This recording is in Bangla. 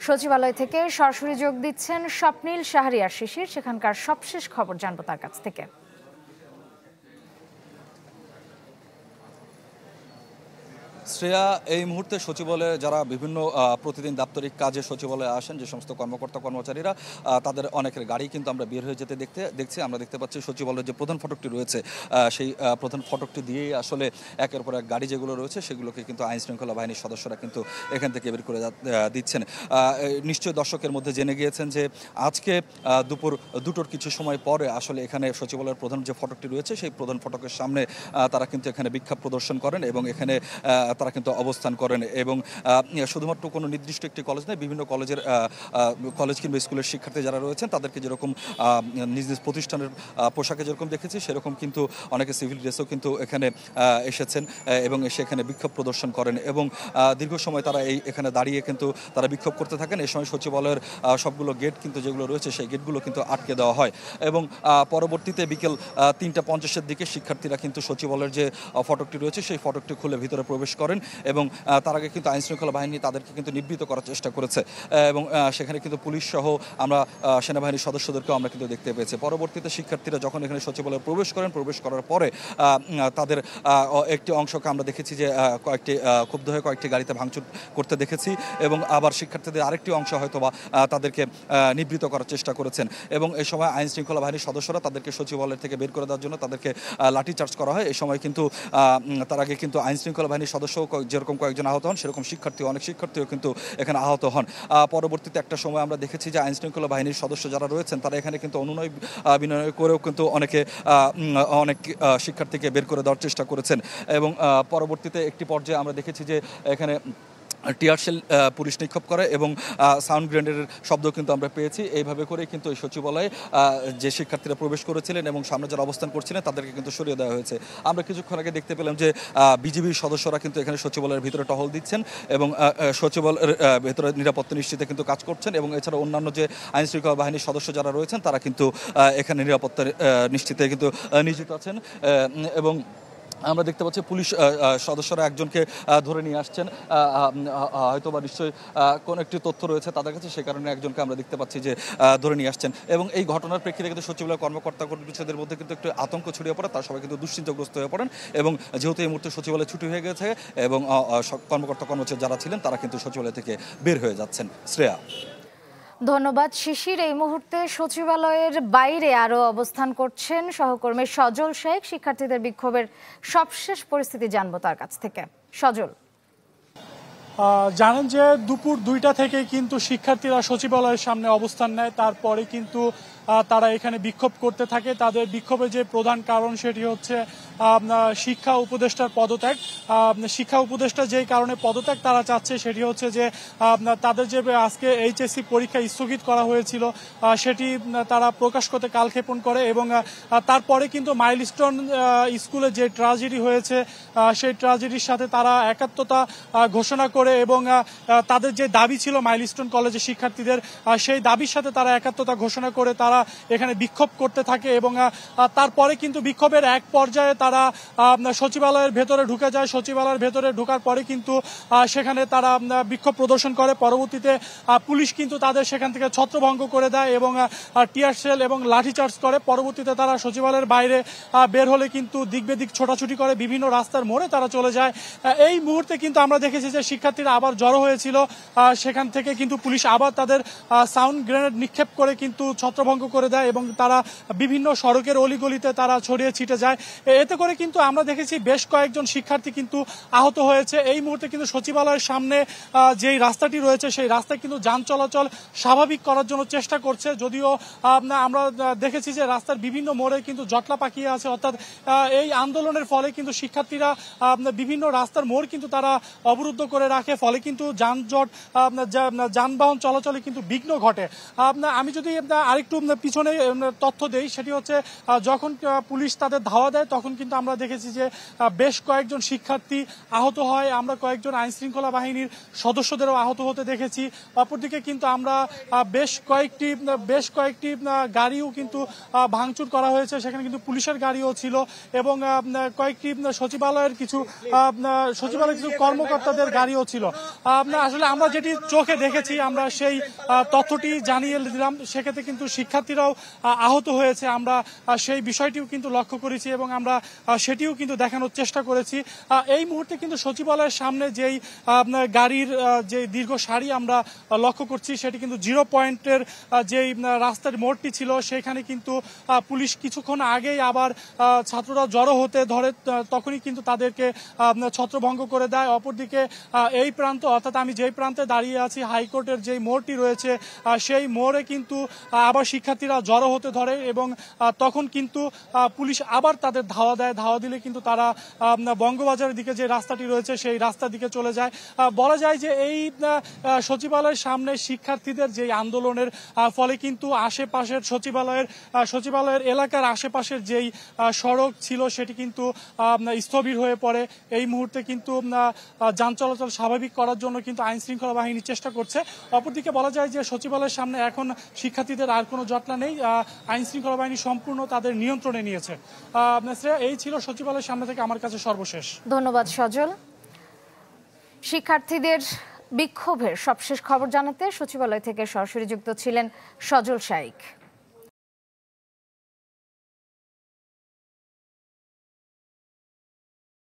সচিবালয় থেকে সরাসরি যোগ দিচ্ছেন স্বপ্নীল শাহরিয়ার শিশির। সেখানকার সবশেষ খবর জানবো তার কাছ থেকে। শ্রেয়া, এই মুহূর্তে সচিবালয়ে যারা বিভিন্ন প্রতিদিন দাপ্তরিক কাজে সচিবালয়ে আসেন, যে সমস্ত কর্মকর্তা কর্মচারীরা, তাদের অনেকের গাড়ি কিন্তু আমরা বের হয়ে যেতে দেখছি। আমরা দেখতে পাচ্ছি সচিবালয়ের যে প্রধান ফটকটি রয়েছে, সেই প্রধান ফটকটি দিয়েই আসলে একের পর এক গাড়ি যেগুলো রয়েছে সেগুলোকে কিন্তু আইন শৃঙ্খলা বাহিনীর সদস্যরা কিন্তু এখান থেকে বের করে দিচ্ছেন। নিশ্চয়ই দর্শকের মধ্যে জেনে গিয়েছেন যে আজকে দুপুর 2টোর কিছু সময় পরে আসলে এখানে সচিবালয়ের প্রধান যে ফটকটি রয়েছে সেই প্রধান ফটকের সামনে তারা কিন্তু এখানে বিক্ষোভ প্রদর্শন করেন এবং এখানে তারা কিন্তু অবস্থান করেন। এবং শুধুমাত্র কোনো নির্দিষ্ট একটি কলেজ নয়, বিভিন্ন কলেজ কিংবা স্কুলের শিক্ষার্থী যারা রয়েছেন তাদেরকে যেরকম নিজ নিজ প্রতিষ্ঠানের পোশাকে যেরকম দেখেছি, সেরকম কিন্তু অনেকে সিভিল ড্রেসেও কিন্তু এখানে এসেছেন এবং এসে এখানে বিক্ষোভ প্রদর্শন করেন এবং দীর্ঘ সময় তারা এখানে দাঁড়িয়ে কিন্তু তারা বিক্ষোভ করতে থাকেন। এই সময় সচিবালয়ের সবগুলো গেট কিন্তু যেগুলো রয়েছে সেই গেটগুলো কিন্তু আটকে দেওয়া হয় এবং পরবর্তীতে বিকেল 3:50-এর দিকে শিক্ষার্থীরা কিন্তু সচিবালয়ের যে ফটকটি রয়েছে সেই ফটকটি খুলে ভিতরে প্রবেশ করেন এবং তার আগে কিন্তু আইন শৃঙ্খলা বাহিনী তাদেরকে কিন্তু নিবৃত্ত করার চেষ্টা করেছে এবং সেখানে কিন্তু পুলিশ সহ আমরা সেনাবাহিনীর সদস্যদেরকেও আমরা কিন্তু দেখতে পেয়েছি। পরবর্তীতে শিক্ষার্থীরা যখন এখানে সচিবালয়ে প্রবেশ করার পরে তাদের একটি অংশকে আমরা দেখেছি যে ক্ষুব্ধ হয়ে কয়েকটি গাড়িতে ভাঙচুর করতে দেখেছি এবং আবার শিক্ষার্থীদের আরেকটি অংশ হয়তো বা তাদেরকে নিবৃত্ত করার চেষ্টা করেছেন এবং এই সময় আইন শৃঙ্খলা বাহিনীর সদস্যরা তাদেরকে সচিবালয় থেকে বের করে দেওয়ার জন্য তাদেরকে লাঠিচার্জ করা হয়। এই সময় কিন্তু তার আগে কিন্তু আইন শৃঙ্খলা বাহিনীর সদস্য যেরকম কয়েকজন আহত হন, সেরকম অনেক শিক্ষার্থীও কিন্তু এখানে আহত হন। পরবর্তীতে একটা সময় আমরা দেখেছি যে আইন শৃঙ্খলা বাহিনীর সদস্য যারা রয়েছেন তারা এখানে কিন্তু অনুনয় বিনয় করেও কিন্তু অনেক শিক্ষার্থীকে বের করে দেওয়ার চেষ্টা করেছেন এবং পরবর্তীতে একটি পর্যায়ে আমরা দেখেছি যে এখানে টিয়ারশেল পুলিশ নিক্ষেপ করে এবং সাউন্ড গ্রেনেডের শব্দ কিন্তু আমরা পেয়েছি। এইভাবে করে কিন্তু এই সচিবালয়ে যে শিক্ষার্থীরা প্রবেশ করেছিলেন এবং সামনে যারা অবস্থান করছিলেন তাদেরকে কিন্তু সরিয়ে দেওয়া হয়েছে। আমরা কিছুক্ষণ আগে দেখতে পেলাম যে বিজিবির সদস্যরা কিন্তু এখানে সচিবালয়ের ভিতরে টহল দিচ্ছেন এবং সচিবালয়ের ভেতরে নিরাপত্তা নিশ্চিতে কিন্তু কাজ করছেন এবং এছাড়া অন্যান্য যে আইন শৃঙ্খলা বাহিনীর সদস্য যারা রয়েছেন তারা কিন্তু এখানে নিরাপত্তা নিশ্চিতে কিন্তু নিয়োজিত আছেন এবং আমরা দেখতে পাচ্ছি পুলিশ সদস্যরা একজনকে ধরে নিয়ে আসছেন, হয়তো বা নিশ্চয়ই কোন একটি তথ্য রয়েছে তাদের কাছে, সে কারণে একজনকে আমরা দেখতে পাচ্ছি যে ধরে নিয়ে আসছেন এবং এই ঘটনার প্রেক্ষিতে কিন্তু সচিবালয় কর্মকর্তা কর্মচারীদের মধ্যে কিন্তু একটু আতঙ্ক ছড়িয়ে পড়ে, তারা সবাই কিন্তু দুশ্চিন্তাগ্রস্ত হয়ে পড়েন এবং যেহেতু এই মুহূর্তে সচিবালয় ছুটি হয়ে গেছে এবং কর্মকর্তা কর্মচারী যারা ছিলেন তারা কিন্তু সচিবালয় থেকে বের হয়ে যাচ্ছেন। শ্রেয়া, ধন্যবাদ শিশির। এই মুহূর্তে সচিবালয়ের বাইরে আরো অবস্থান করছেন সহকর্মী সজল শেখ। শিক্ষার্থীদের বিক্ষোভের সবশেষ পরিস্থিতি জানবো তার কাছ থেকে। সজল, জানেন যে দুপুর 2টা থেকে কিন্তু শিক্ষার্থীরা সচিবালয়ের সামনে অবস্থান নেয়, তারপরে কিন্তু তারা এখানে বিক্ষোভ করতে থাকে। তাদের বিক্ষোভের যে প্রধান কারণ সেটি হচ্ছে শিক্ষা উপদেষ্টার পদত্যাগ। শিক্ষা উপদেষ্টা যেই কারণে পদত্যাগ তারা চাচ্ছে সেটি হচ্ছে যে তাদের যে আজকে এইচএসসি পরীক্ষা স্থগিত করা হয়েছিল সেটি তারা প্রকাশ করতে কালক্ষেপণ করে এবং তারপরে কিন্তু মাইলস্টোন স্কুলে যে ট্র্যাজেডি হয়েছে সেই ট্র্যাজেডির সাথে তারা একাত্মতা ঘোষণা করে এবং তাদের যে দাবি ছিল মাইলস্টোন কলেজের শিক্ষার্থীদের সেই দাবির সাথে তারা একাত্মতা ঘোষণা করে তারা এখানে বিক্ষোভ করতে থাকে এবং তারপরে কিন্তু বিক্ষোভের এক পর্যায়ে তারা সচিবালয়ের ভেতরে ঢুকে যায়। সচিবালয়ের ভেতরে ঢোকার পরে কিন্তু সেখানে তারা বিক্ষোভ প্রদর্শন করে। পরবর্তীতে পুলিশ কিন্তু তাদের সেখান থেকে ছত্রভঙ্গ করে দেয় এবং টিয়ারশেল এবং লাঠিচার্জ করে। পরবর্তীতে তারা সচিবালয়ের বাইরে বের হলে কিন্তু দিক বেদিক ছোটাছুটি করে, বিভিন্ন রাস্তার মোড়ে তারা চলে যায়। এই মুহূর্তে কিন্তু আমরা দেখেছি যে শিক্ষার্থীরা আবার জড়ো হয়েছিল, সেখান থেকে কিন্তু পুলিশ আবার তাদের সাউন্ড গ্রেনেড নিক্ষেপ করে কিন্তু ছত্রভঙ্গ করে দেয় এবং তারা বিভিন্ন সড়কের অলিগলিতে তারা ছড়িয়ে ছিটে যায়। এতে করে কিন্তু আমরা দেখেছি বেশ কয়েকজন শিক্ষার্থী কিন্তু আহত হয়েছে। এই মুহূর্তে কিন্তু সচিবালয়ের সামনে যেই রাস্তাটি রয়েছে সেই রাস্তায় কিন্তু যান চলাচল স্বাভাবিক করার জন্য চেষ্টা করছে, যদিও আমরা দেখেছি যে রাস্তার বিভিন্ন মোড়ে কিন্তু জটলা পাকিয়ে আছে। অর্থাৎ এই আন্দোলনের ফলে কিন্তু শিক্ষার্থীরা বিভিন্ন রাস্তার মোড় কিন্তু তারা অবরুদ্ধ করে রাখে, ফলে কিন্তু যানবাহন চলাচলে কিন্তু বিঘ্ন ঘটে। আমি যদি আরেকটু পিছনে তথ্য দেই, সেটি হচ্ছে যখন পুলিশ তাদের ধাওয়া দেয় তখন কিন্তু আমরা দেখেছি যে বেশ কয়েকজন শিক্ষার্থী আহত হয়। আমরা কয়েকজন আইন শৃঙ্খলা বাহিনীর সদস্যদেরও আহত হতে দেখেছি। অপরদিকে কিন্তু আমরা বেশ কয়েকটি গাড়িও কিন্তু ভাঙচুর করা হয়েছে, সেখানে কিন্তু পুলিশের গাড়িও ছিল এবং কয়েকটি সচিবালয়ের কিছু কর্মকর্তাদের গাড়িও করছিল। আসলে আমরা যেটি চোখে দেখেছি আমরা সেই তথ্যটি জানিয়ে দিলাম। সেক্ষেত্রে কিন্তু শিক্ষার্থীরাও আহত হয়েছে, আমরা সেই বিষয়টিও কিন্তু লক্ষ্য করেছি এবং আমরা সেটিও কিন্তু দেখানোর চেষ্টা করেছি। এই মুহূর্তে কিন্তু সচিবালয়ের সামনে যেই গাড়ির যে দীর্ঘ সারি আমরা লক্ষ্য করছি সেটি কিন্তু 0 পয়েন্টের যেই রাস্তার মোড়টি ছিল সেখানে কিন্তু পুলিশ কিছুক্ষণ আগেই আবার ছাত্ররা জড়ো হতে ধরে, তখনই কিন্তু তাদেরকে ছত্রভঙ্গ করে দেয়। অপরদিকে এই প্রান্ত অর্থাৎ আমি যেই প্রান্তে দাঁড়িয়ে আছি হাইকোর্টের যেই মোড়টি রয়েছে সেই মোড়ে কিন্তু আবার শিক্ষার্থীরা জড়ো হতে ধরে এবং তখন কিন্তু পুলিশ আবার তাদের ধাওয়া দেয়। ধাওয়া দিলে কিন্তু তারা বঙ্গবাজারের দিকে যে রাস্তাটি রয়েছে সেই রাস্তার দিকে চলে যায়। বলা যায় যে এই সচিবালয়ের সামনে শিক্ষার্থীদের যে আন্দোলনের ফলে কিন্তু আশেপাশের সচিবালয়ের এলাকার আশেপাশের যেই সড়ক ছিল সেটি কিন্তু স্থবির হয়ে পড়ে। এই মুহূর্তে কিন্তু যান চলাচল স্বাভাবিক করার জন্য কিন্তু আইন শৃঙ্খলা বাহিনী চেষ্টা করছে। অপরদিকে বলা যায় যে সচিবালয়ের সামনে এখন শিক্ষার্থীদের আর কোনো জটলা নেই, আইন শৃঙ্খলা বাহিনী সম্পূর্ণ তাদের নিয়ন্ত্রণে নিয়েছে। এই ছিল সচিবালয়ের সামনে থেকে আমার কাছে সর্বশেষ। ধন্যবাদ সজল। শিক্ষার্থীদের বিক্ষোভের সবশেষ খবর জানাতে সচিবালয় থেকে সরাসরি যুক্ত ছিলেন সজল শাইক।